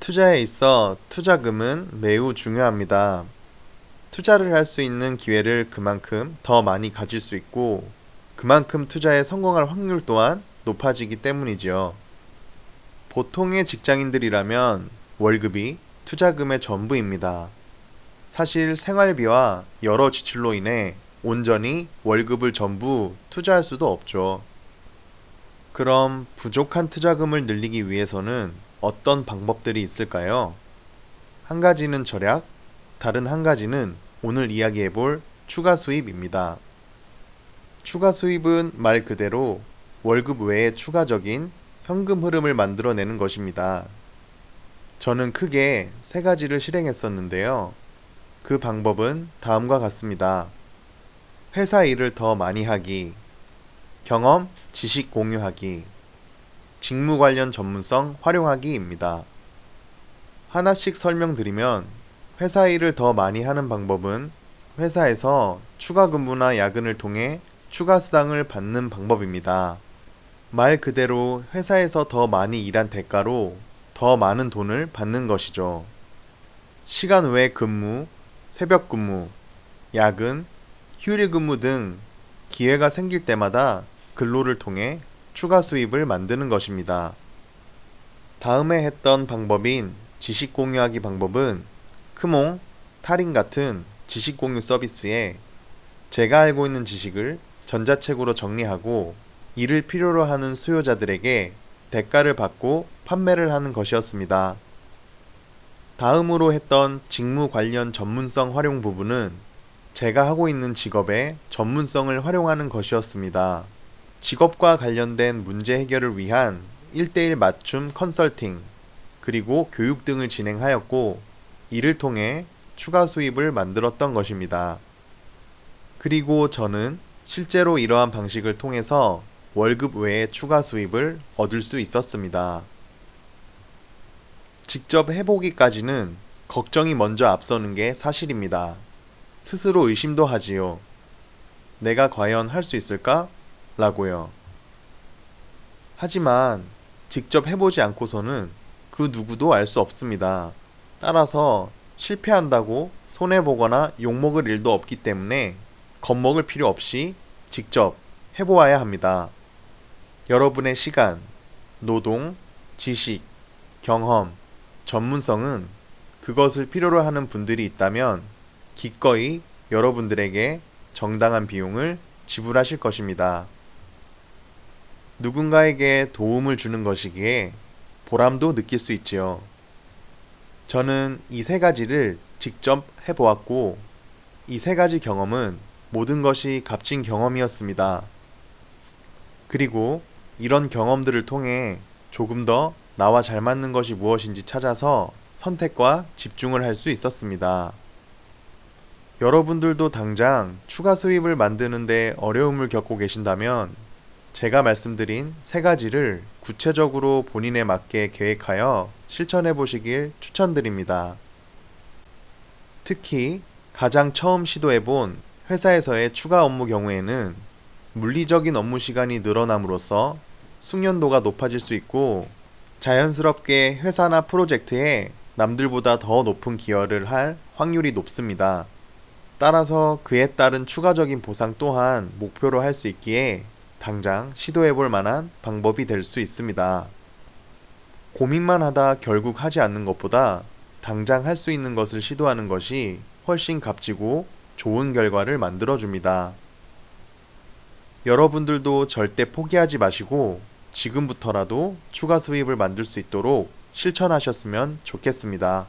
투자에 있어 투자금은 매우 중요합니다. 투자를 할 수 있는 기회를 그만큼 더 많이 가질 수 있고, 그만큼 투자에 성공할 확률 또한 높아지기 때문이지요. 보통의 직장인들이라면 월급이 투자금의 전부입니다. 사실 생활비와 여러 지출로 인해 온전히 월급을 전부 투자할 수도 없죠. 그럼 부족한 투자금을 늘리기 위해서는 어떤 방법들이 있을까요? 한 가지는 절약, 다른 한 가지는 오늘 이야기해 볼 추가 수입입니다. 추가 수입은 말 그대로 월급 외에 추가적인 현금 흐름을 만들어내는 것입니다. 저는 크게 세 가지를 실행했었는데요. 그 방법은 다음과 같습니다. 회사 일을 더 많이 하기, 경험, 지식 공유하기, 직무 관련 전문성 활용하기입니다. 하나씩 설명드리면, 회사 일을 더 많이 하는 방법은 회사에서 추가 근무나 야근을 통해 추가 수당을 받는 방법입니다. 말 그대로 회사에서 더 많이 일한 대가로 더 많은 돈을 받는 것이죠. 시간 외 근무, 새벽 근무, 야근, 휴일 근무 등 기회가 생길 때마다 근로를 통해 추가 수입을 만드는 것입니다. 다음에 했던 방법인 지식 공유하기 방법은 크몽, 타린 같은 지식 공유 서비스에 제가 알고 있는 지식을 전자책으로 정리하고 이를 필요로 하는 수요자들에게 대가를 받고 판매를 하는 것이었습니다. 다음으로 했던 직무 관련 전문성 활용 부분은 제가 하고 있는 직업의 전문성을 활용하는 것이었습니다. 직업과 관련된 문제 해결을 위한 1대1 맞춤 컨설팅, 그리고 교육 등을 진행하였고, 이를 통해 추가 수입을 만들었던 것입니다. 그리고 저는 실제로 이러한 방식을 통해서 월급 외에 추가 수입을 얻을 수 있었습니다. 직접 해보기까지는 걱정이 먼저 앞서는 게 사실입니다. 스스로 의심도 하지요. 내가 과연 할 수 있을까? 라고요. 하지만 직접 해보지 않고서는 그 누구도 알 수 없습니다. 따라서 실패한다고 손해보거나 욕먹을 일도 없기 때문에 겁먹을 필요 없이 직접 해보아야 합니다. 여러분의 시간, 노동, 지식, 경험, 전문성은 그것을 필요로 하는 분들이 있다면 기꺼이 여러분들에게 정당한 비용을 지불하실 것입니다. 누군가에게 도움을 주는 것이기에 보람도 느낄 수 있지요. 저는 이 세 가지를 직접 해보았고, 이 세 가지 경험은 모든 것이 값진 경험이었습니다. 그리고 이런 경험들을 통해 조금 더 나와 잘 맞는 것이 무엇인지 찾아서 선택과 집중을 할 수 있었습니다. 여러분들도 당장 추가 수입을 만드는데 어려움을 겪고 계신다면 제가 말씀드린 세 가지를 구체적으로 본인에 맞게 계획하여 실천해 보시길 추천드립니다. 특히 가장 처음 시도해 본 회사에서의 추가 업무 경우에는 물리적인 업무 시간이 늘어남으로써 숙련도가 높아질 수 있고, 자연스럽게 회사나 프로젝트에 남들보다 더 높은 기여를 할 확률이 높습니다. 따라서 그에 따른 추가적인 보상 또한 목표로 할 수 있기에 당장 시도해 볼 만한 방법이 될 수 있습니다. 고민만 하다 결국 하지 않는 것보다 당장 할 수 있는 것을 시도하는 것이 훨씬 값지고 좋은 결과를 만들어 줍니다. 여러분들도 절대 포기하지 마시고 지금부터라도 추가 수입을 만들 수 있도록 실천하셨으면 좋겠습니다.